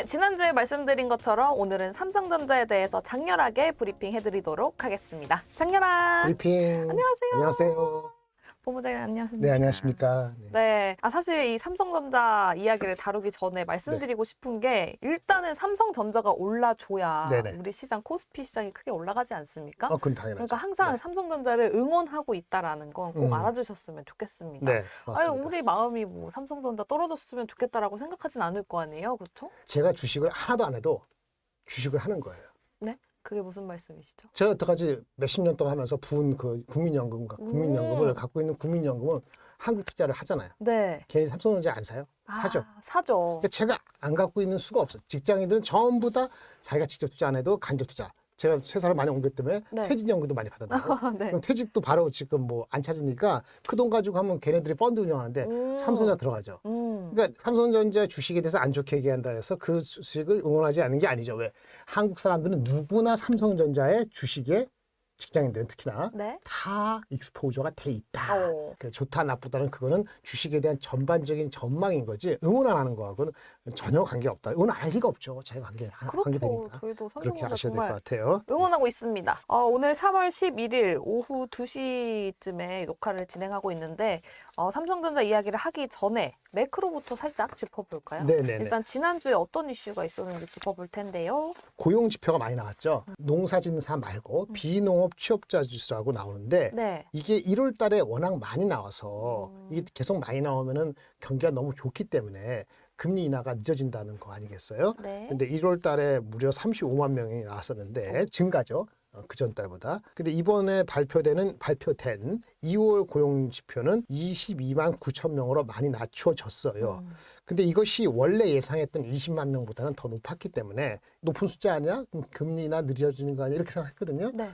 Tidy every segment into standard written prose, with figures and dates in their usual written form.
네, 지난주에 말씀드린 것처럼 오늘은 삼성전자에 대해서 장렬하게 브리핑 해드리도록 하겠습니다. 장렬한 브리핑. 안녕하세요. 안녕하세요. 본부장님 안녕하십니까? 네, 안녕하십니까. 네. 네, 사실 이 삼성전자 이야기를 다루기 전에 말씀드리고 싶은 게 일단은 삼성전자가 올라줘야 네네. 우리 시장 코스피 시장이 크게 올라가지 않습니까? 그건 당연하죠. 그러니까 항상 네. 삼성전자를 응원하고 있다라는 건 꼭 음. 알아주셨으면 좋겠습니다. 네, 아유, 맞습니다. 우리 마음이 뭐 삼성전자 떨어졌으면 좋겠다라고 생각하진 않을 거 아니에요, 그렇죠? 제가 주식을 하나도 안 해도 주식을 하는 거예요. 네? 그게 무슨 말씀이시죠? 제가 여태까지 몇십 년 동안 하면서 부은 그 국민연금을 갖고 있는 국민연금은 한국 투자를 하잖아요. 네. 걔네 삼성전자 안 사요? 사죠. 사죠. 그러니까 제가 안 갖고 있는 수가 없어요. 직장인들은 전부 다 자기가 직접 투자 안 해도 간접 투자. 제가 회사를 많이 옮겼기 때문에 네. 퇴직연금도 많이 받아나요. 네. 그럼 퇴직도 바로 지금 뭐 안 찾으니까 그 돈 가지고 하면 걔네들이 펀드 운영하는데 삼성전자 들어가죠. 그러니까 삼성전자 주식에 대해서 안 좋게 얘기한다 해서 그 주식을 응원하지 않는 게 아니죠. 왜? 한국 사람들은 누구나 삼성전자의 주식에 직장인들은 특히나 네. 다 익스포저가 돼 있다. 어. 그러니까 좋다 나쁘다는 그거는 주식에 대한 전반적인 전망인 거지 응원 안 하는 거하고는 전혀 관계없다. 응원 알 리가 없죠. 제가 관계 그렇죠. 되니까. 저희도 그렇게 삼성전자 하셔야 될 것 정말 같아요. 응원하고 있습니다. 오늘 3월 11일 오후 2시쯤에 녹화를 진행하고 있는데 삼성전자 이야기를 하기 전에 매크로부터 살짝 짚어볼까요? 네네네. 일단 지난주에 어떤 이슈가 있었는지 짚어볼 텐데요. 고용 지표가 많이 나왔죠. 농사짓는 사람 말고 비농업 취업자 지수라고 나오는데 네. 이게 1월 달에 워낙 많이 나와서 이게 계속 많이 나오면은 경기가 너무 좋기 때문에 금리 인하가 늦어진다는 거 아니겠어요? 네. 근데 1월 달에 무려 35만 명이 나왔었는데 증가죠. 그 전 달보다. 근데 이번에 발표된 2월 고용 지표는 22만 9천 명으로 많이 낮춰졌어요. 근데 이것이 원래 예상했던 20만 명보다는 더 높았기 때문에 높은 숫자 아니야? 그럼 금리나 느려지는 거 아니야? 이렇게 생각했거든요. 네.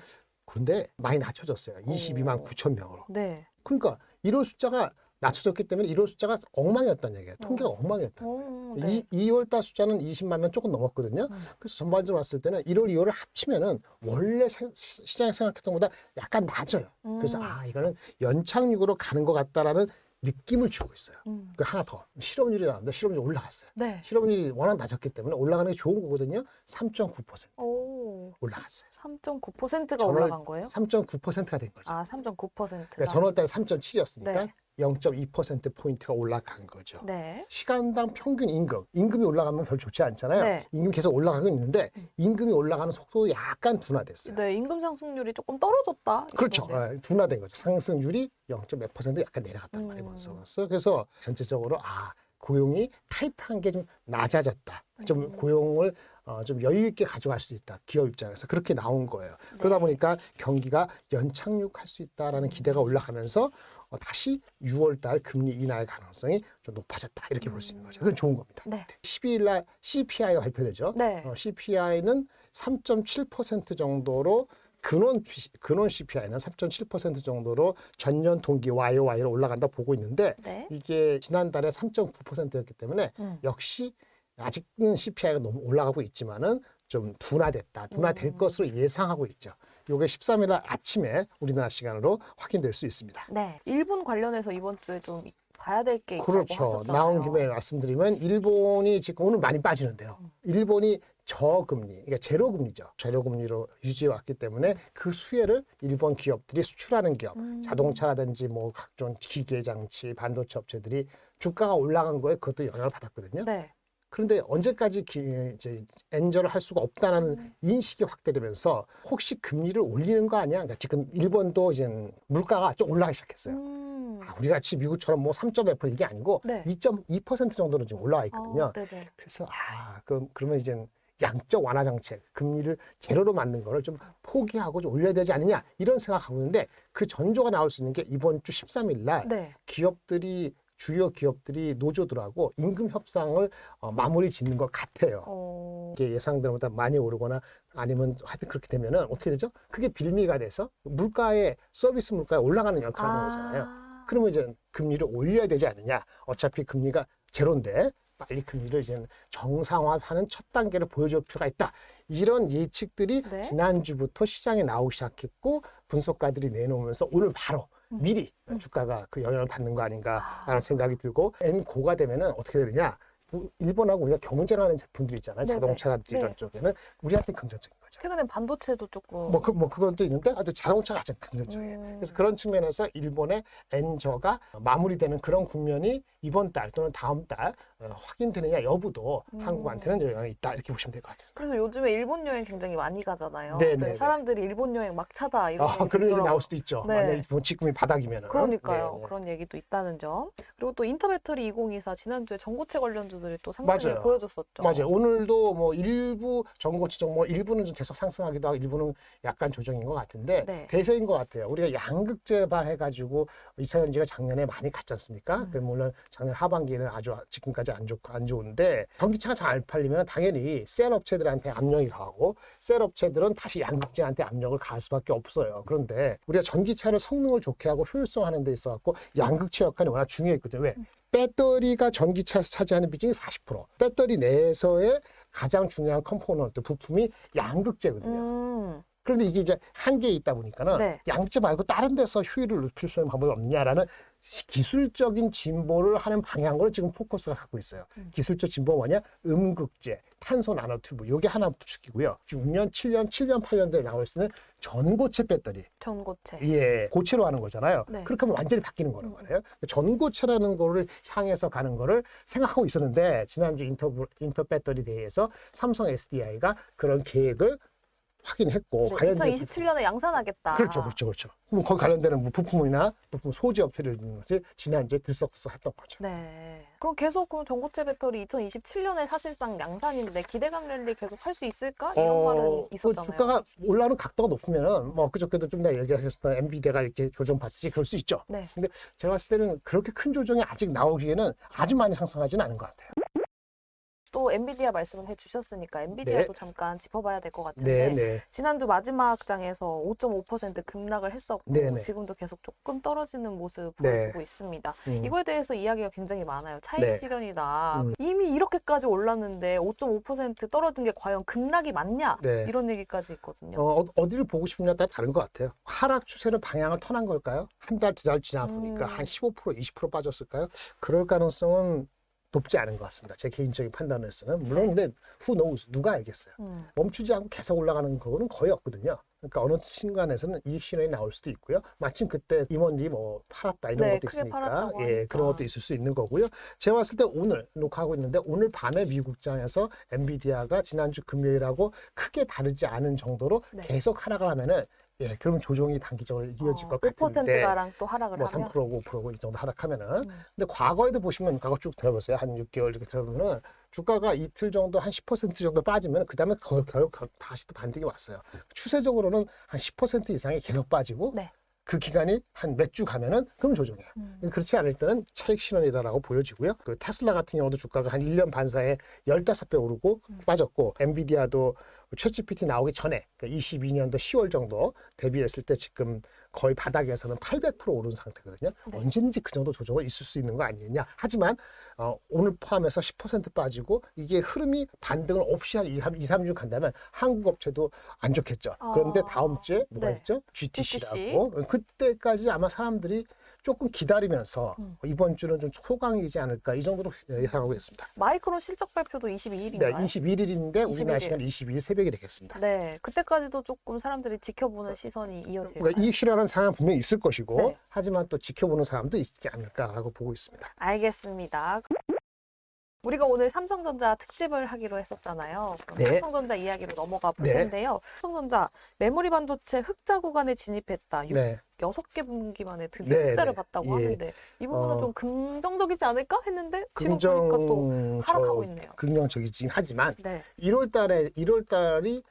근데 많이 낮춰졌어요. 22만 9천 명으로. 네. 그러니까 1월 숫자가 낮춰졌기 때문에 1월 숫자가 엉망이었다는 얘기예요. 통계가 엉망이었다는 거예요. 네. 2월 달 숫자는 20만 명 조금 넘었거든요. 그래서 전반적으로 봤을 때는 1월, 2월을 합치면은 원래 시장이 생각했던 것보다 약간 낮아요. 그래서 이거는 연착륙으로 가는 것 같다라는 느낌을 주고 있어요. 그 하나 더 실업률이 나왔는데 실업률이 올라갔어요. 네. 실업률이 워낙 낮았기 때문에 올라가는 게 좋은 거거든요. 3.9% 오. 올라갔어요. 3.9%가 올라간 거예요? 3.9%가 된 거죠. 3.9%가. 그러니까 전월 달에 3.7이었으니까 네. 0.2%포인트가 올라간 거죠. 네. 시간당 평균 임금이 올라가면 별로 좋지 않잖아요. 네. 임금이 계속 올라가고 있는데 임금이 올라가는 속도 약간 둔화됐어요. 네, 임금 상승률이 조금 떨어졌다. 그렇죠. 이거네요. 둔화된 거죠. 상승률이 0.몇 퍼센트 약간 내려갔단 말이 벌써. 그래서 전체적으로 고용이 타이트한 게 좀 낮아졌다. 좀 고용을 좀 여유 있게 가져갈 수 있다. 기업 입장에서 그렇게 나온 거예요. 그러다 보니까 경기가 연착륙할 수 있다라는 기대가 올라가면서 다시 6월 달 금리 인하의 가능성이 좀 높아졌다. 이렇게 볼 수 있는 거죠. 그건 좋은 겁니다. 네. 12일 날 CPI가 발표되죠. 네. CPI는 3.7% 정도로 근원 CPI는 3.7% 정도로 전년 동기 YOY로 올라간다 보고 있는데 네. 이게 지난달에 3.9%였기 때문에 역시 아직은 CPI가 너무 올라가고 있지만은 좀 둔화될 것으로 예상하고 있죠. 요게 13일 날 아침에 우리나라 시간으로 확인될 수 있습니다. 네. 일본 관련해서 이번 주에 좀 봐야 될 게 있다고 그렇죠. 하셨잖아요. 나온 김에 말씀드리면 일본이 지금 오늘 많이 빠지는데요. 일본이 저금리, 그러니까 제로금리죠. 제로금리로 유지해 왔기 때문에 그 수혜를 일본 기업들이 수출하는 기업, 자동차라든지 뭐 각종 기계 장치, 반도체 업체들이 주가가 올라간 거에 그것도 영향을 받았거든요. 네. 그런데 언제까지 이제 엔저를 할 수가 없다는 인식이 확대되면서 혹시 금리를 올리는 거 아니야? 그러니까 지금 일본도 이제 물가가 좀 올라가기 시작했어요. 우리 같이 미국처럼 뭐 3.5% 이게 아니고 네. 2.2% 정도는 지금 올라와 있거든요. 네네. 그래서 그러면 이제 양적 완화 정책, 금리를 제로로 만든 거를 좀 포기하고 좀 올려야 되지 않느냐 이런 생각하고 있는데 그 전조가 나올 수 있는 게 이번 주 13일 날 네. 주요 기업들이 노조들하고 임금 협상을 마무리 짓는 것 같아요. 이게 예상대로보다 많이 오르거나 아니면 하여튼 그렇게 되면은 어떻게 되죠? 그게 빌미가 돼서 서비스 물가에 올라가는 역할을 하는 거잖아요. 그러면 이제 금리를 올려야 되지 않느냐. 어차피 금리가 제로인데 빨리 금리를 이제 정상화하는 첫 단계를 보여줄 필요가 있다. 이런 예측들이 네. 지난주부터 시장에 나오기 시작했고 분석가들이 내놓으면서 오늘 바로 미리 주가가 그 영향을 받는 거 아닌가라는 생각이 들고 N고가 되면은 어떻게 되느냐. 일본하고 우리가 경쟁하는 제품들 있잖아요. 네네. 자동차라든지 네. 이런 쪽에는 우리한테 긍정적인 거죠. 최근엔 반도체도 조금 그건 또 있는데 아주 자동차가 가장 긍정적이에요. 그래서 그런 측면에서 일본의 엔저가 마무리되는 그런 국면이 이번 달 또는 다음 달 확인되느냐 여부도 한국한테는 영향이 있다 이렇게 보시면 될 것 같습니다. 그래서 요즘에 일본 여행 굉장히 많이 가잖아요. 네네네. 사람들이 일본 여행 막차다 이런 얘기 그런 얘기 들더라고요. 나올 수도 있죠. 네. 만약에 뭐 직금이 바닥이면은. 그러니까요. 네네. 그런 얘기도 있다는 점. 그리고 또 인터배터리 2024 지난주에 전고체 관련주들이 또 상승을 맞아요. 보여줬었죠. 맞아요. 오늘도 뭐 일부 전고체 종목 일부는 좀 계속 상승하기도 하고 일부는 약간 조정인 것 같은데 네. 대세인 것 같아요. 우리가 양극 재발해가지고 2차전지가 작년에 많이 갔지 않습니까? 물론 작년 하반기는 아주 지금까지 안 좋은데 전기차가 잘 안 팔리면 당연히 셀 업체들한테 압력이 가고 셀 업체들은 다시 양극재한테 압력을 가할 수밖에 없어요. 그런데 우리가 전기차를 성능을 좋게 하고 효율성하는 데 있어갖고 양극재 역할이 워낙 중요했거든요. 왜? 배터리가 전기차에서 차지하는 비중이 40%. 배터리 내에서의 가장 중요한 컴포넌트, 부품이 양극재거든요. 그런데 이게 이제 한계에 있다 보니까는 네. 양극재 말고 다른 데서 효율을 높일 수 있는 방법이 없느냐라는 기술적인 진보를 하는 방향으로 지금 포커스가 갖고 있어요. 기술적 진보가 뭐냐? 음극재, 탄소 나노튜브, 요게 하나 축이고요. 6년, 7년, 8년도에 나올 수 있는 전고체 배터리. 전고체. 예, 고체로 하는 거잖아요. 네. 그렇게 하면 완전히 바뀌는 거란 말이에요. 전고체라는 거를 향해서 가는 거를 생각하고 있었는데 지난주 인터 배터리 대회에서 삼성 SDI가 그런 계획을 확인했고 네, 관련된 2027년에 양산하겠다. 그렇죠. 그럼 거기 관련되는 뭐 부품이나 부품 소재 업체를 있는 것이 지난주에 들썩들썩 했던 거죠. 네. 그럼 계속 그 전고체 배터리 2027년에 사실상 양산인데 기대감 랠리 계속 할 수 있을까? 이런 말은 있었잖아요. 주가가 올라오는 각도가 높으면은 뭐 그저께도 좀 전에 얘기하셨던 엔비디아가 이렇게 조정받지 그럴 수 있죠. 네. 근데 제가 봤을 때는 그렇게 큰 조정이 아직 나오기에는 아주 많이 상승하지는 않은 것 같아요. 또 엔비디아 말씀을 해주셨으니까 엔비디아도 네. 잠깐 짚어봐야 될 것 같은데 네. 지난주 마지막 장에서 5.5% 급락을 했었고 네네. 지금도 계속 조금 떨어지는 모습 네. 보여주고 있습니다. 이거에 대해서 이야기가 굉장히 많아요. 차익 네. 실현이다. 이미 이렇게까지 올랐는데 5.5% 떨어진 게 과연 급락이 맞냐? 네. 이런 얘기까지 있거든요. 어디를 보고 싶느냐에 따라 다른 것 같아요. 하락 추세는 방향을 터난 걸까요? 한 달, 두 달 지나 보니까 한 15%, 20% 빠졌을까요? 그럴 가능성은 높지 않은 것 같습니다. 제 개인적인 판단으로서는. 물론 근데 who knows? 누가 알겠어요. 멈추지 않고 계속 올라가는 거는 거의 없거든요. 그러니까 어느 순간에서는 이익 신호이 나올 수도 있고요. 마침 그때 임원이 뭐 팔았다 이런 네, 것도 크게 있으니까 팔았다고 예, 하니까. 그런 것도 있을 수 있는 거고요. 제가 봤을 때 오늘 녹화하고 있는데 오늘 밤에 미국장에서 엔비디아가 지난주 금요일하고 크게 다르지 않은 정도로 네. 계속 하락을 하면은 예, 그러면 조정이 단기적으로 이어질 것 같은데 5%가랑 또 하락을 뭐 하면 3%고 5%고 이 정도 하락하면은 근데 과거에도 보시면 과거 쭉 들어보세요. 한 6개월 이렇게 들어보면은 주가가 이틀 정도 한 10% 정도 빠지면 그다음에 결국 다시 또 반등이 왔어요. 추세적으로는 한 10% 이상이 계속 빠지고 네. 그 기간이 한 몇 주 가면은 그럼 조정이에요. 그렇지 않을 때는 차익 실현이다라고 보여지고요. 그 테슬라 같은 경우도 주가가 한 1년 반 사이에 15배 오르고 빠졌고 엔비디아도 챗GPT 나오기 전에 그러니까 22년도 10월 정도 대비했을 때 지금 거의 바닥에서는 800% 오른 상태거든요. 네. 언제든지 그 정도 조정을 있을 수 있는 거 아니겠냐. 하지만 오늘 포함해서 10% 빠지고 이게 흐름이 반등을 없이 한 2, 3주 간다면 한국 업체도 안 좋겠죠. 그런데 다음 주에 누가 네. 있죠? GTC라고. 그때까지 아마 사람들이 조금 기다리면서 이번 주는 좀 소강이지 않을까 이 정도로 예상하고 있습니다. 마이크론 실적 발표도 22일인가요? 네, 21일인데 우리나라 21일. 시간 22일 새벽이 되겠습니다. 네, 그때까지도 조금 사람들이 지켜보는 시선이 이어질까요? 그러니까 이익 실현하는 상황 분명히 있을 것이고 네. 하지만 또 지켜보는 사람도 있지 않을까라고 보고 있습니다. 알겠습니다. 우리가 오늘 삼성전자 특집을 하기로 했었잖아요. 그럼 네. 삼성전자 이야기로 넘어가 볼 네. 텐데요. 삼성전자 메모리 반도체 흑자 구간에 진입했다. 네. 6개 분기 만에 드디어 네, 흑자를 네. 봤다고 예. 하는데 이 부분은 좀 긍정적이지 않을까 했는데 지금 보니까 또 하락하고 있네요. 긍정적이긴 하지만 네. 1월 달이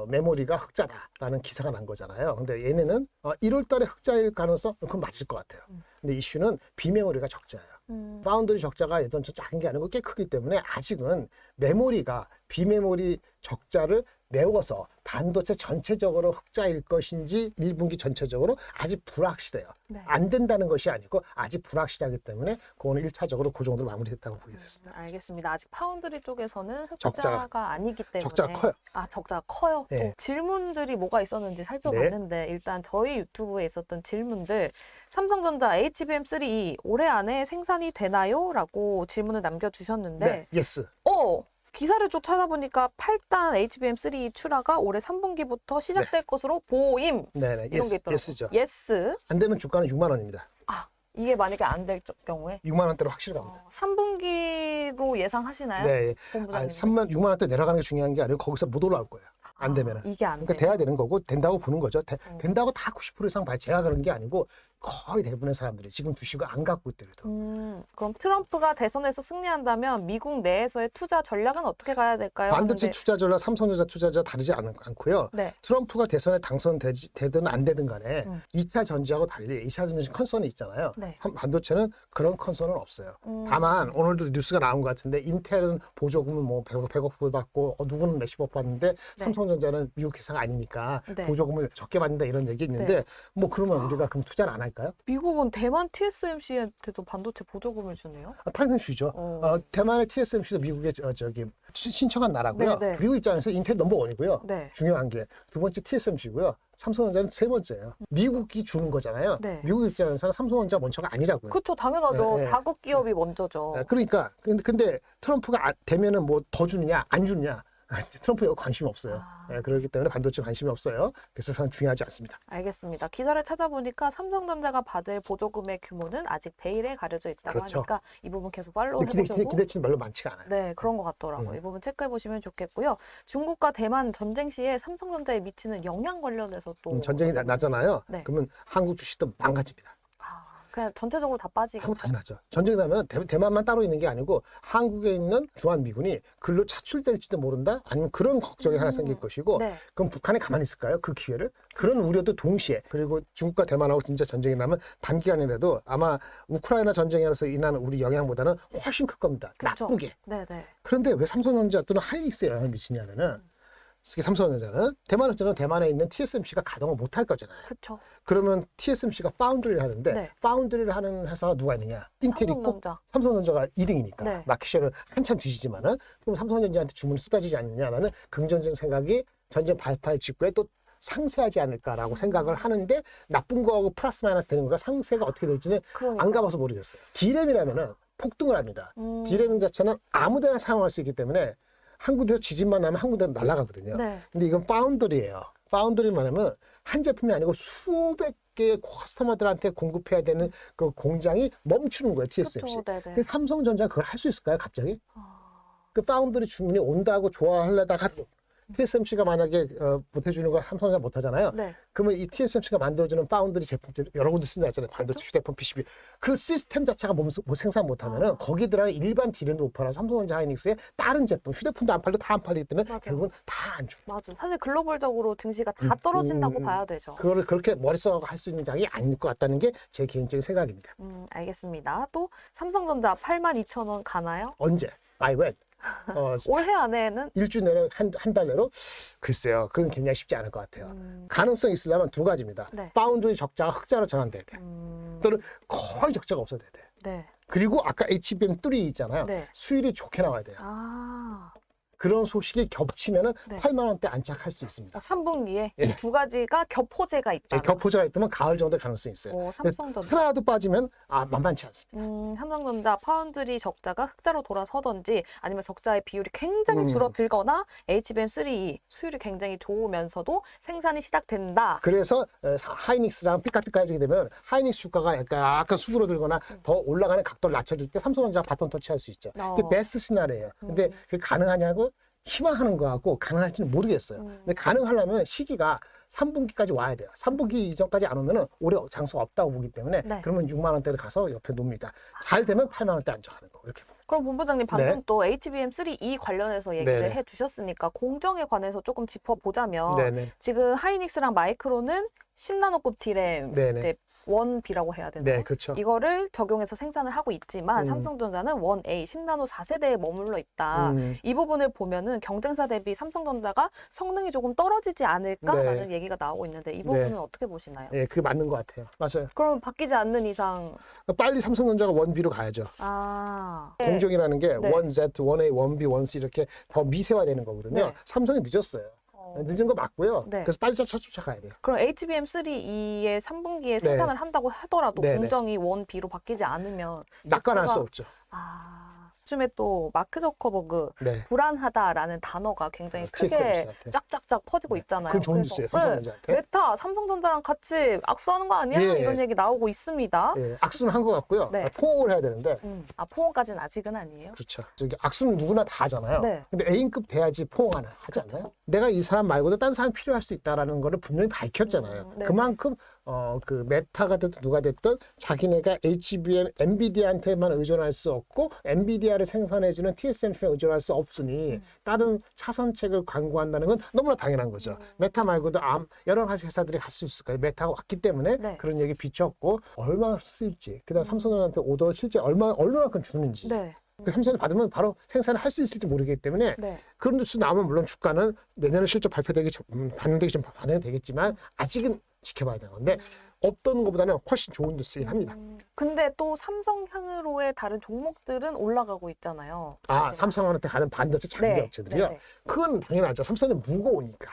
메모리가 흑자다라는 기사가 난 거잖아요. 근데 얘네는 1월 달에 흑자일 가능성 그건 맞을 것 같아요. 근데 이슈는 비메모리가 적자예요. 파운드리 적자가 예전처럼 작은 게 아니고 꽤 크기 때문에 아직은 메모리가 비메모리 적자를 메워서 반도체 전체적으로 흑자일 것인지 1분기 전체적으로 아직 불확실해요. 네. 안 된다는 것이 아니고 아직 불확실하기 때문에 그거는 1차적으로 그 정도로 마무리됐다고 보겠습니다. 알겠습니다. 아직 파운드리 쪽에서는 적자가 흑자가 아니기 때문에 적자가 커요. 아, 적자가 커요. 또 네. 질문들이 뭐가 있었는지 살펴봤는데 일단 저희 유튜브에 있었던 질문들 삼성전자 HBM3 올해 안에 생산 판단이 되나요? 라고 질문을 남겨주셨는데 네, 예스. 기사를 좀 찾아보니까 8단 HBM3 출하가 올해 3분기부터 시작될 것으로 보임. 네네, 이런 게 있더라고요. 예스죠. 예스. 안 되면 주가는 6만 원입니다. 이게 만약에 안 될 경우에 6만 원대로 확실히 갑니다. 3분기로 예상하시나요? 네, 본부장님. 6만 원대 내려가는 게 중요한 게 아니고 거기서 못 올라올 거예요. 안 되면은. 이게 안 그러니까 돼. 돼야 되는 거고 된다고 보는 거죠. 된다고 다 90% 이상 제가 그런 게 아니고 거의 대부분의 사람들이 지금 주식을 안 갖고 있더라도. 그럼 트럼프가 대선에서 승리한다면 미국 내에서의 투자 전략은 어떻게 가야 될까요? 반도체 하는데, 투자 전략, 삼성전자 투자 전략 다르지 않고요. 네. 트럼프가 대선에 당선되든 안 되든 간에 2차 전지하고 달리 2차 전지 컨선이 있잖아요. 네. 반도체는 그런 컨선은 없어요. 다만 오늘도 뉴스가 나온 것 같은데 인텔은 보조금은 뭐 100억 불 받고 누구는 몇십억 받는데 삼성전자는 미국 회사가 아니니까 네. 보조금을 적게 받는다 이런 얘기 있는데 뭐 그러면 우리가 그럼 투자를 안 할까요? 미국은 대만 TSMC한테도 반도체 보조금을 주네요. 당연히 주죠. 대만의 TSMC도 미국에 신청한 나라고요. 네, 네. 미국 입장에서 인텔 넘버원이고요. 네. 중요한 게 두 번째 TSMC고요. 삼성전자는 세 번째예요. 미국이 주는 거잖아요. 네. 미국 입장에서는 삼성전자 먼저가 아니라고요. 그렇죠. 당연하죠. 네, 네. 자국 기업이 먼저죠. 그러니까 근데 트럼프가 되면은 뭐 더 주느냐 안 주느냐 트럼프에 관심이 없어요. 그렇기 때문에 반도체 관심이 없어요. 그래서 저는 중요하지 않습니다. 알겠습니다. 기사를 찾아보니까 삼성전자가 받을 보조금의 규모는 아직 베일에 가려져 있다고 그렇죠. 하니까 이 부분 계속 팔로우 근데 해보셔도 기대치는 별로 많지가 않아요. 네, 그런 것 같더라고요. 이 부분 체크해 보시면 좋겠고요. 중국과 대만 전쟁 시에 삼성전자에 미치는 영향 관련해서 또 전쟁이 나잖아요. 네. 그러면 한국 주식도 망가집니다. 그냥 전체적으로 다 빠지겠죠. 한국 당연하죠. 전쟁이 나면 대만만 따로 있는 게 아니고 한국에 있는 주한미군이 글로 차출될지도 모른다? 아니면 그런 걱정이 하나 생길 것이고 네. 그럼 북한이 가만히 있을까요? 그 기회를? 그런 우려도 동시에 그리고 중국과 대만하고 진짜 전쟁이 나면 단기간이라도 아마 우크라이나 전쟁에서 인하는 우리 영향보다는 훨씬 클 겁니다. 그렇죠. 나쁘게. 네네. 그런데 왜 삼성전자 또는 하이닉스에 영향을 미치냐면은 특히 삼성전자는 대만은 대만에 있는 TSMC가 가동을 못할 거잖아요. 그렇죠. 그러면 TSMC가 파운드리를 하는데 네. 파운드리를 하는 회사가 누가 있느냐? 인텔이 있고 삼성전자. 삼성전자가 2등이니까 네. 마켓쉐어는 한참 뒤지지만은 그럼 삼성전자한테 주문이 쏟아지지 않느냐라는 긍정적인 생각이 전쟁 발발 직후에 또 상쇄하지 않을까라고 생각을 하는데 나쁜 거하고 플러스 마이너스 되는 거가 상쇄가 어떻게 될지는 그러니까. 안 가봐서 모르겠어요. D램이라면은 폭등을 합니다. D램 자체는 아무데나 사용할 수 있기 때문에 한 군데서 지진만 나면 한 군데로 날아가거든요. 네. 근데 이건 파운드리예요. 파운드리만 하면 한 제품이 아니고 수백 개의 커스터머들한테 공급해야 되는 그 공장이 멈추는 거예요. TSMC. 그렇죠. 네네. 그래서 삼성전자가 그걸 할 수 있을까요? 갑자기? 그 파운드리 주문이 온다고 좋아하려다가 TSMC가 만약에 못 해주는 거 삼성전자 못 하잖아요. 네. 그러면 이 TSMC가 만들어주는 파운드리 제품들 여러 군데 쓴다 했잖아요. 반도체, 휴대폰, PCB. 그 시스템 자체가 뭐 생산 못하면은 거기에 들어가는 일반 디램도 못 팔아. 삼성전자 하이닉스의 다른 제품, 휴대폰도 안 팔고 다 안 팔리기 때문에 맞아요. 결국은 다 안 줘요. 맞아. 사실 글로벌적으로 증시가 다 떨어진다고 봐야 되죠. 그거를 그렇게 머리 써서 할 수 있는 장이 아닐 것 같다는 게 제 개인적인 생각입니다. 알겠습니다. 또 삼성전자 82,000원 가나요? 언제? By when? 올해 안에는 일주 내로 한 달 내로 글쎄요. 그건 굉장히 쉽지 않을 것 같아요. 가능성이 있으려면 두 가지입니다. 네. 파운드리 적자가 흑자로 전환돼야 돼. 또는 거의 적자가 없어야 돼. 네. 그리고 아까 HBM3 있잖아요. 네. 수율이 좋게 나와야 돼요. 아. 그런 소식이 겹치면은 네. 8만 원대 안착할 수 있습니다. 3분기에 예. 이 두 가지가 겹호재가 있다. 겹포자가 있다면 가을 정도 가능성이 있어요. 삼성전자. 하나라도 빠지면 만만치 않습니다. 삼성전자 파운드리 적자가 흑자로 돌아서던지 아니면 적자의 비율이 굉장히 줄어들거나 HBM3 수율이 굉장히 좋으면서도 생산이 시작된다. 그래서 하이닉스랑 삐까삐까해지게 되면 하이닉스 주가가 약간 수그러들거나 더 올라가는 각도를 낮춰질 때 삼성전자가 바톤 터치할 수 있죠. 그게 베스트 시나리오예요. 근데 그게 가능하냐고 희망하는 거하고 가능할지는 모르겠어요. 근데 가능하려면 시기가 3분기까지 와야 돼요. 3분기 이전까지 안 오면은 올해 장수가 없다고 보기 때문에 네. 그러면 6만 원대를 가서 옆에 놉니다. 잘 되면 8만 원대 안정하는 거 이렇게. 그럼 본부장님 방금 네. 또 HBM3E 관련해서 얘기를 네네. 해주셨으니까 공정에 관해서 조금 짚어보자면 네네. 지금 하이닉스랑 마이크론은 10나노급 디램 네네. 이제 1B라고 해야 되나요? 네, 그렇죠. 이거를 적용해서 생산을 하고 있지만 삼성전자는 1A 10나노 4세대에 머물러 있다. 이 부분을 보면은 경쟁사 대비 삼성전자가 성능이 조금 떨어지지 않을까라는 얘기가 나오고 있는데 이 부분은 어떻게 보시나요? 네, 그게 맞는 것 같아요. 맞아요. 그럼 바뀌지 않는 이상 빨리 삼성전자가 1B로 가야죠. 네. 공정이라는 게 네. 1Z, 1A, 1B, 1C 이렇게 더 미세화되는 거거든요. 네. 삼성이 늦었어요. 늦은 거 맞고요. 네. 그래서 빨리 쫓아가야 돼요. 그럼 HBM3의 3분기에 생산을 한다고 하더라도 네네. 공정이 원 B로 바뀌지 않으면 낙관할 주가가- 수 없죠. 요즘에 또 마크 저커버그 네. 불안하다라는 단어가 굉장히 크게 TSMC한테. 쫙쫙쫙 퍼지고 있잖아요. 그건 좋은 그래서 뉴스예요. 삼성전자한테. 메타, 삼성전자랑 같이 악수하는 거 아니야? 예. 이런 얘기 나오고 있습니다. 예, 악수는 한 것 같고요. 네. 포옹을 해야 되는데 포옹까지는 아직은 아니에요. 그렇죠. 저기 악수는 누구나 다 하잖아요. 네. 근데 A급 돼야지 포옹하는 하지 그렇죠. 않나요? 내가 이 사람 말고도 딴 사람이 필요할 수 있다라는 거를 분명히 밝혔잖아요. 네. 그만큼 그 메타가 됐든 누가 됐든 자기네가 HBM, 엔비디아한테만 의존할 수 없고 엔비디아를 생산해주는 TSMC에 의존할 수 없으니 다른 차선책을 강구한다는 건 너무나 당연한 거죠. 메타 말고도 여러 가지 회사들이 갈 수 있을 거예요. 메타가 왔기 때문에 네. 그런 얘기 비쳤고 얼마 쓸지, 그다음 삼성전자한테 오더 실제 얼마만큼 주는지. 네. 그 삼성이 받으면 바로 생산을 할 수 있을지 모르기 때문에 네. 그런 뉴스 나오면 물론 주가는 내년에 실적 발표되기 반영되기 좀 반영이 되겠지만 아직은 지켜봐야 되는 건데 없던 것보다는 훨씬 좋은 뉴스긴 합니다. 근데 또 삼성향으로의 다른 종목들은 올라가고 있잖아요. 삼성한테 가는 반도체 장비 네. 업체들이요. 네. 그건 당연하죠. 삼성은 무거우니까.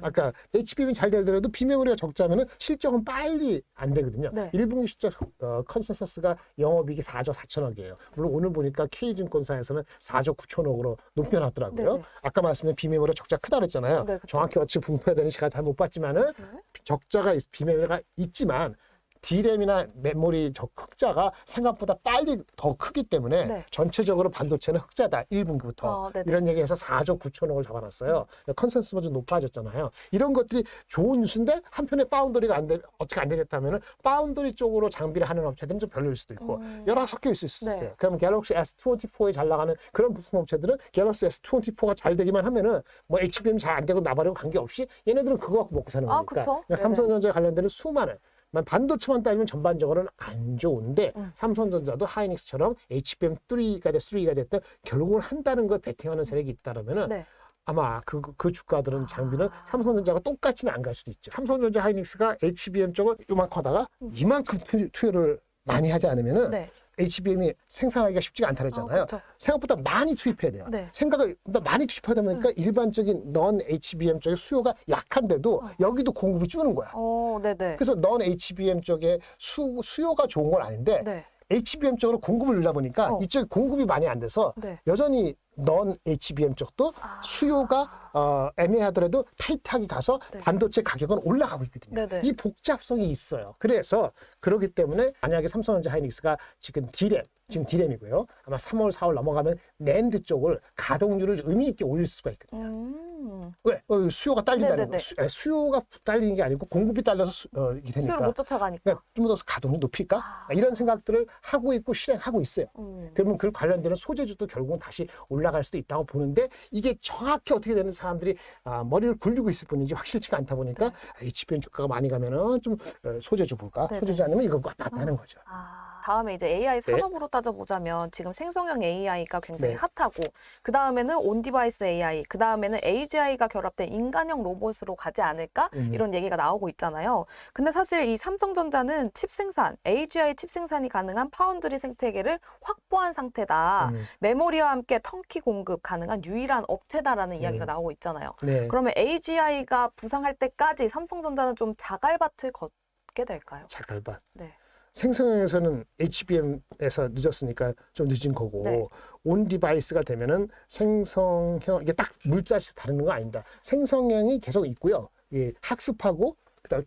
아까 HBM이 잘 되더라도 비메모리가 적자면은 실적은 빨리 안 되거든요. 네. 1분기 실적 컨센서스가 영업이익이 4조 4천억이에요. 물론 오늘 보니까 K증권사에서는 4조 9천억으로 높여놨더라고요. 네네. 아까 말씀드린 비메모리 적자 크다 그랬잖아요. 네, 그쵸. 정확히 어찌 분포해야 되는지 제가 잘 못 봤지만은 적자가 비메모리가 있지만 D램이나 메모리 흑자가 생각보다 빨리 더 크기 때문에 네. 전체적으로 반도체는 흑자다 1분기부터 네네. 이런 얘기해서 4조 9천억을 잡아놨어요. 컨센서스가 좀 높아졌잖아요. 이런 것들이 좋은 뉴스인데 한편에 파운더리가 어떻게 안 되겠다면은 파운더리 쪽으로 장비를 하는 업체들은 좀 별로일 수도 있고 여러 섞여 있을 수 있어요. 네. 그러면 갤럭시 S24에 잘 나가는 그런 부품 업체들은 갤럭시 S24가 잘 되기만 하면은 뭐 HBM 잘 안 되고 나발이고 관계없이 얘네들은 그거 갖고 먹고 사는 거니까. 그쵸? 그러니까 네네. 삼성전자 관련되는 수많은 반도체만 따지면 전반적으로는 안 좋은데 삼성전자도 하이닉스처럼 HBM3가 됐든 결국은 한다는 걸 베팅하는 세력이 있다라면은 네. 아마 그 주가들은 장비는 삼성전자가 똑같이는 안 갈 수도 있죠. 삼성전자 하이닉스가 HBM 쪽을 요만큼 하다가 이만큼 투여를 많이 하지 않으면은 네. HBM이 생산하기가 쉽지가 않다 그랬잖아요. 그쵸. 생각보다 많이 투입해야 돼요. 네. 생각보다 많이 투입하다 보니까 일반적인 넌 HBM 쪽의 수요가 약한데도 여기도 공급이 줄는 거야. 네네. 그래서 넌 HBM 쪽에 수요가 좋은 건 아닌데 네. HBM 쪽으로 공급을 늘다 보니까 이쪽 공급이 많이 안 돼서 네. 여전히 넌 HBM 쪽도 수요가 애매하더라도 타이트하게 가서 네. 반도체 가격은 올라가고 있거든요. 네네. 이 복잡성이 있어요. 그래서 그렇기 때문에 만약에 삼성전자 하이닉스가 지금 D램이고요. 아마 3월, 4월 넘어가면 낸드 쪽을 가동률을 의미 있게 올릴 수가 있거든요. 왜? 수요가 딸린다는 네네네. 거. 수요가 딸리는 게 아니고 공급이 딸려서 이게 되니까. 수요를 못 쫓아가니까. 그러니까 좀 더 가동률 높일까? 이런 생각들을 하고 있고 실행하고 있어요. 그러면 그 관련되는 소재주도 결국은 다시 올라갈 수도 있다고 보는데 이게 정확히 어떻게 되는 사람들이 머리를 굴리고 있을 뿐이지 확실치가 않다 보니까 HBM 주가가 많이 가면은 좀 소재주 볼까? 네네. 소재주 아니면 이거 왔다 갔다 하는 거죠. 다음에 이제 AI 산업으로 따져보자면 지금 생성형 AI가 굉장히 네. 핫하고 그 다음에는 온디바이스 AI, 그 다음에는 AGI가 결합된 인간형 로봇으로 가지 않을까 이런 얘기가 나오고 있잖아요. 근데 사실 이 삼성전자는 칩 생산, AGI 칩 생산이 가능한 파운드리 생태계를 확보한 상태다. 메모리와 함께 턴키 공급 가능한 유일한 업체다라는 이야기가 나오고 있잖아요. 네. 그러면 AGI가 부상할 때까지 삼성전자는 좀 자갈밭을 걷게 될까요? 자갈밭. 네. 생성형에서는 HBM에서 늦었으니까 좀 늦은 거고 네. 온 디바이스가 되면은 생성형 이게 딱 물자씩 다른 거 아닙니다. 생성형이 계속 있고요. 이게 학습하고 그다음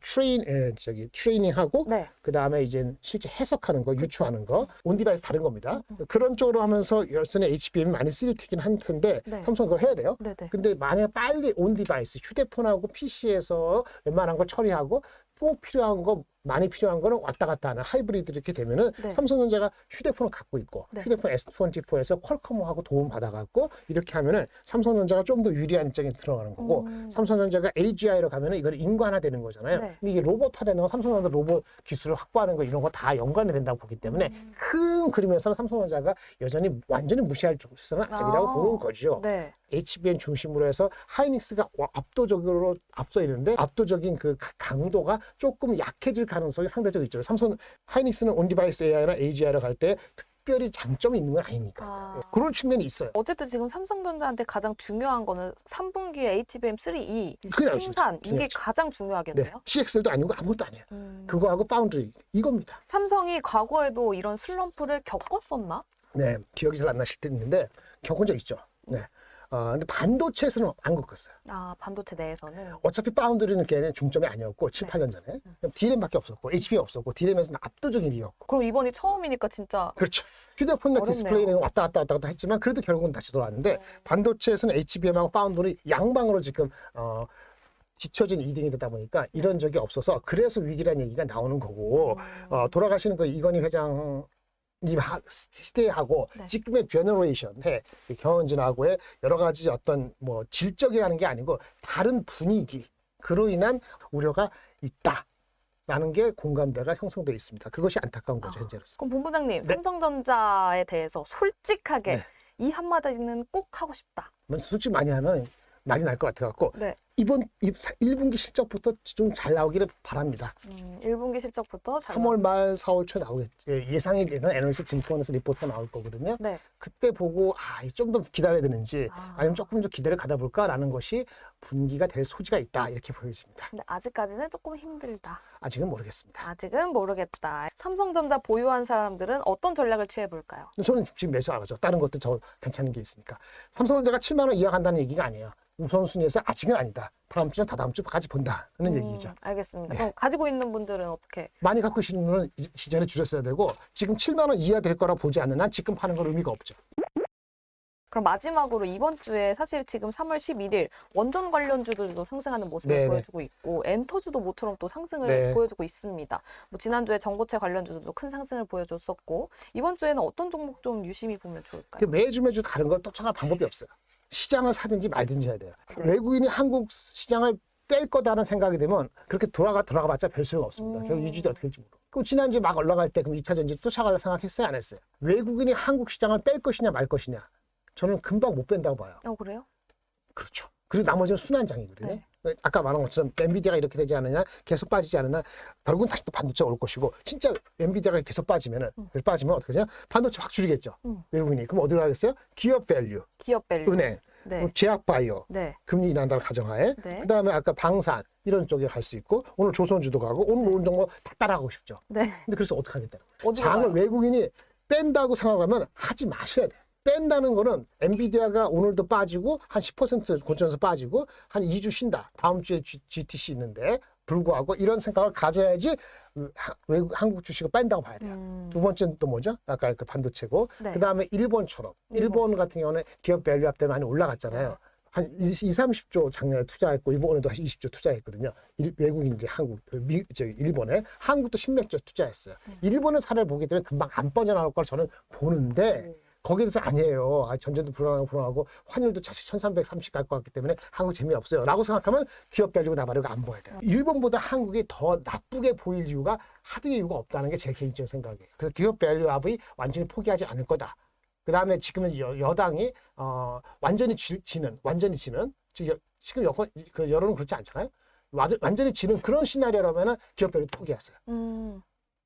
트레이닝하고 네. 그다음에 이제 실제 해석하는 거, 유추하는 거, 온 디바이스 다른 겁니다. 그런 쪽으로 하면서 여전히 HBM이 많이 쓰일 테긴 한 텐데 네. 삼성 그걸 해야 돼요. 네네. 근데 만약에 빨리 온 디바이스, 휴대폰하고 PC에서 웬만한 걸 처리하고 꼭 필요한 거 많이 필요한 거는 왔다 갔다 하는 하이브리드 이렇게 되면은 네. 삼성전자가 휴대폰을 갖고 있고 네. 휴대폰 S24에서 퀄컴하고 도움 받아갖고 이렇게 하면은 삼성전자가 좀 더 유리한 입장에 들어가는 거고 삼성전자가 AGI로 가면은 이걸 인간화되는 거잖아요. 네. 근데 이게 로봇화되는 거 삼성전자 로봇 기술을 확보하는 거 이런 거 다 연관이 된다고 보기 때문에 큰 그림에서는 삼성전자가 여전히 완전히 무시할 수는 아니라고 보는 거죠. 네. HBM 중심으로 해서 하이닉스가 압도적으로 앞서 있는데 압도적인 그 강도가 조금 약해질 가능성이 상대적으로 있죠. 삼성 하이닉스는 온디바이스 AI나 AGI로 갈 때 특별히 장점이 있는 건 아니니까. 그런 측면이 있어요. 어쨌든 지금 삼성전자한테 가장 중요한 거는 3분기에 HBM3E 그냥 생산 이게 중요하죠. 가장 중요하겠네요. 네. CXL도 아니고 아무것도 아니에요. 그거하고 파운드리 이겁니다. 삼성이 과거에도 이런 슬럼프를 겪었었나? 네, 기억이 잘 안 나실 때 있는데 겪은 적 있죠. 네. 근데 반도체에서는 안 겪었어요. 반도체 내에서는. 어차피 파운드리는 걔는 중점이 아니었고 7, 8년 전에 D램밖에 없었고 HBM 없었고 D램에서는 압도적인 1위였고. 그럼 이번이 처음이니까 진짜. 그렇죠. 휴대폰이나 어렵네요. 디스플레이는 왔다 갔다 했지만 그래도 결국은 다시 돌아왔는데 반도체에서는 HBM하고 파운드리 양방으로 지금 뒤처진 2등이 되다 보니까 이런 적이 없어서 그래서 위기라는 얘기가 나오는 거고 돌아가시는 그 이건희 회장 시대하고 네. 지금의 제너레이션의 경원진하고의 여러 가지 어떤 뭐 질적이라는 게 아니고 다른 분위기 그로 인한 우려가 있다라는 게 공감대가 형성되어 있습니다. 그것이 안타까운 거죠 현재로서. 그럼 본부장님, 네. 삼성전자에 대해서 솔직하게 네. 이 한마디는 꼭 하고 싶다. 솔직히 많이 하면 난리 날 것 같아갖고 네. 이번 1분기 실적부터 좀 잘 나오기를 바랍니다. 1분기 실적부터 잘 3월 말 4월 초 나오겠죠. 예상이 되는 애널리스트 증권에서 리포트가 나올 거거든요. 네. 그때 보고 좀 더 기다려야 되는지 아니면 조금 더 기다려 가다 볼까라는 것이 분기가 될 소지가 있다 이렇게 보여집니다. 근데 아직까지는 조금 힘들다. 아직은 모르겠습니다. 아직은 모르겠다. 삼성전자 보유한 사람들은 어떤 전략을 취해 볼까요? 저는 지금 매수 안 하죠. 다른 것도 저 괜찮은 게 있으니까. 삼성전자가 7만 원 이하 간다는 얘기가 아니에요. 우선순위에서 아직은 아니다. 다음 주나 다다음 주까지 본다는 얘기죠. 알겠습니다. 네. 그럼 가지고 있는 분들은 어떻게? 많이 갖고 계시는 분은 시전에 줄였어야 되고 지금 7만 원 이하 될 거라 보지 않는 한 지금 파는 건 의미가 없죠. 그럼 마지막으로 이번 주에 사실 지금 3월 11일 원전 관련주들도 상승하는 모습을 네네. 보여주고 있고 엔터주도 모처럼 또 상승을 네. 보여주고 있습니다. 뭐 지난주에 전고체 관련주들도 큰 상승을 보여줬었고 이번 주에는 어떤 종목 좀 유심히 보면 좋을까요? 매주 다른 걸 쫓아갈 방법이 없어요. 시장을 사든지 말든지 해야 돼요. 네. 외국인이 한국 시장을 뺄 거다라는 생각이 되면 그렇게 들어가봤자 별 소용 없습니다. 결국 2주뒤 어떻게 될지 모르고. 그 지난주에 막 올라갈 때 그럼 2차 전지 쫓아갈 생각했어요? 안 했어요? 외국인이 한국 시장을 뺄 것이냐 말 것이냐. 저는 금방 못 뺀다고 봐요. 그래요? 그렇죠. 그리고 나머지는 순환장이거든요. 네. 아까 말한 것처럼 엔비디아가 이렇게 되지 않느냐, 계속 빠지지 않느냐, 결국은 다시 또 반도체가 올 것이고, 진짜 엔비디아가 계속 빠지면 어떻게 되냐? 반도체 확 줄이겠죠. 외국인이. 그럼 어디로 가겠어요? 기업 밸류, 기업 밸류. 은행, 네. 제약 바이오, 네. 금리 인하한다는 가정하에, 네. 그다음에 아까 방산 이런 쪽에 갈 수 있고, 오늘 조선주도 가고, 오늘 오른 정도 다 따라가고 싶죠. 네. 근데 그래서 어떻게 하겠다는 거예요? 어디로 장을 가요? 외국인이 뺀다고 생각하면 하지 마셔야 돼요. 뺀다는 거는 엔비디아가 오늘도 빠지고 한 10% 고점에서 빠지고 한 2주 쉰다. 다음 주에 GTC 있는데 불구하고 이런 생각을 가져야지 외국 한국 주식을 뺀다고 봐야 돼요. 두 번째는 또 뭐죠? 아까 그 반도체고 네. 그다음에 일본처럼 일본 같은 경우는 기업 밸류업 때문에 많이 올라갔잖아요. 한 30조 작년에 투자했고 이번에도 한 20조 투자했거든요. 외국인들이 일본에 한국도 10몇 조 투자했어요. 일본의 사례를 보게 되면 금방 안 빠져나올 걸 저는 보는데 거기에 대해서 아니에요. 전쟁도 불안하고 환율도 다시 1330 갈 것 같기 때문에 한국 재미없어요. 라고 생각하면 기업 밸류가 나발이고 안 보여야 돼요. 일본보다 한국이 더 나쁘게 보일 이유가 하등의 이유가 없다는 게 제 개인적인 생각이에요. 그래서 기업 밸류업이 완전히 포기하지 않을 거다. 그 다음에 지금은 여당이 완전히 지는 지금 여론은 그렇지 않잖아요. 완전히 지는 그런 시나리오라면 기업 밸류 포기했어요.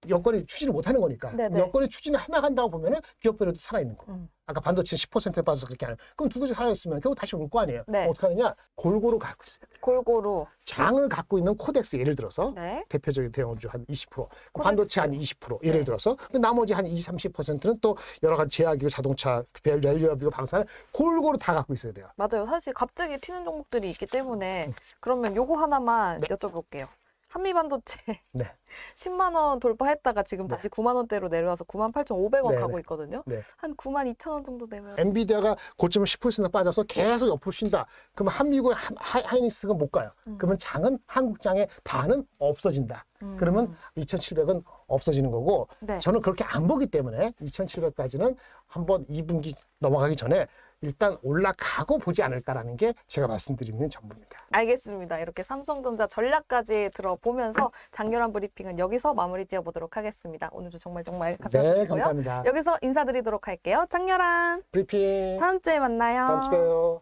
여건이 추진을 못하는 거니까. 네네. 여건이 추진을 해나간다고 보면은 기업 밸류도 살아있는 거. 아까 반도체 10% 빠져서 그렇게 하는. 그럼 두 가지 살아있으면 결국 다시 올 거 아니에요. 네. 어떻게 하느냐? 골고루 갖고 있어요. 골고루. 장을 갖고 있는 코덱스 예를 들어서 네. 대표적인 대형주 한 20%, 반도체 한 20% 예를 들어서 나머지 한 20-30%는 또 여러 가지 제약이고 자동차, 밸류업이고 방사를 골고루 다 갖고 있어야 돼요. 맞아요. 사실 갑자기 튀는 종목들이 있기 때문에 그러면 요거 하나만 네. 여쭤볼게요. 한미반도체 네. 10만 원 돌파했다가 지금 다시 9만 원대로 내려와서 98,500원 네, 가고 네. 있거든요. 네. 한 92,000원 정도 되면 엔비디아가 고점을 10% 빠져서 계속 옆으로 쉰다. 그러면 한미국 하이닉스가 못 가요. 그러면 장은 한국 장의 반은 없어진다. 그러면 2,700은 없어지는 거고 네. 저는 그렇게 안 보기 때문에 2,700까지는 한번 2분기 넘어가기 전에 일단 올라가고 보지 않을까라는 게 제가 말씀드리는 전부입니다. 알겠습니다. 이렇게 삼성전자 전략까지 들어보면서 장렬한 브리핑은 여기서 마무리 지어보도록 하겠습니다. 오늘도 정말 감사드리고요. 네, 감사합니다. 여기서 인사드리도록 할게요. 장렬한 브리핑 다음 주에 만나요. 다음 주에요.